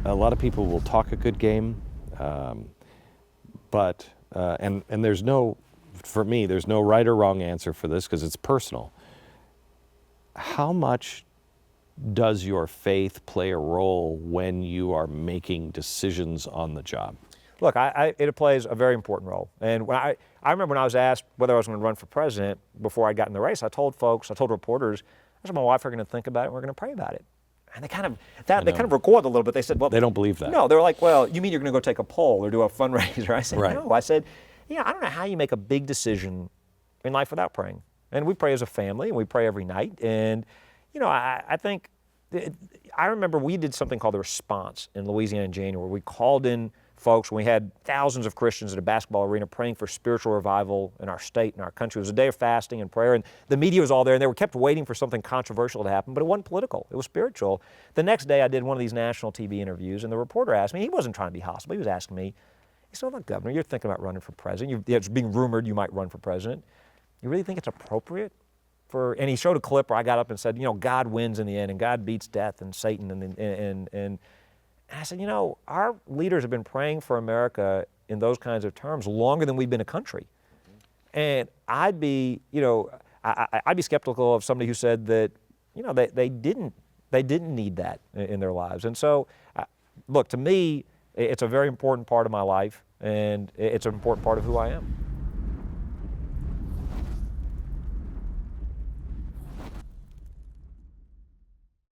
a lot of people will talk a good game, but and there's no, for me, there's no right or wrong answer for this because it's personal. How much does your faith play a role when you are making decisions on the job? Look, it plays a very important role. And when I remember when I was asked whether I was going to run for president before I got in the race, I told reporters, I said, my wife are going to think about it and we're going to pray about it. And they kind of recoiled a little bit. They said, well, they don't believe that. No, they were like, well, you mean you're going to go take a poll or do a fundraiser? I said, right. No. I said, I don't know how you make a big decision in life without praying. And we pray as a family and we pray every night. And, I think, I remember we did something called the Response in Louisiana in January. We called in folks. We had thousands of Christians at a basketball arena praying for spiritual revival in our state and our country. It was a day of fasting and prayer, and the media was all there, and they were kept waiting for something controversial to happen, but it wasn't political. It was spiritual. The next day, I did one of these national TV interviews, and the reporter asked me, he wasn't trying to be hostile, he was asking me, he said, look, Governor, you're thinking about running for president. It's being rumored you might run for president. You really think it's appropriate for, and he showed a clip where I got up and said, God wins in the end, and God beats death and Satan, and I said, our leaders have been praying for America in those kinds of terms longer than we've been a country. And I'd be, I'd be skeptical of somebody who said that, they didn't need that in their lives. And so, look, to me, it's a very important part of my life, and it's an important part of who I am.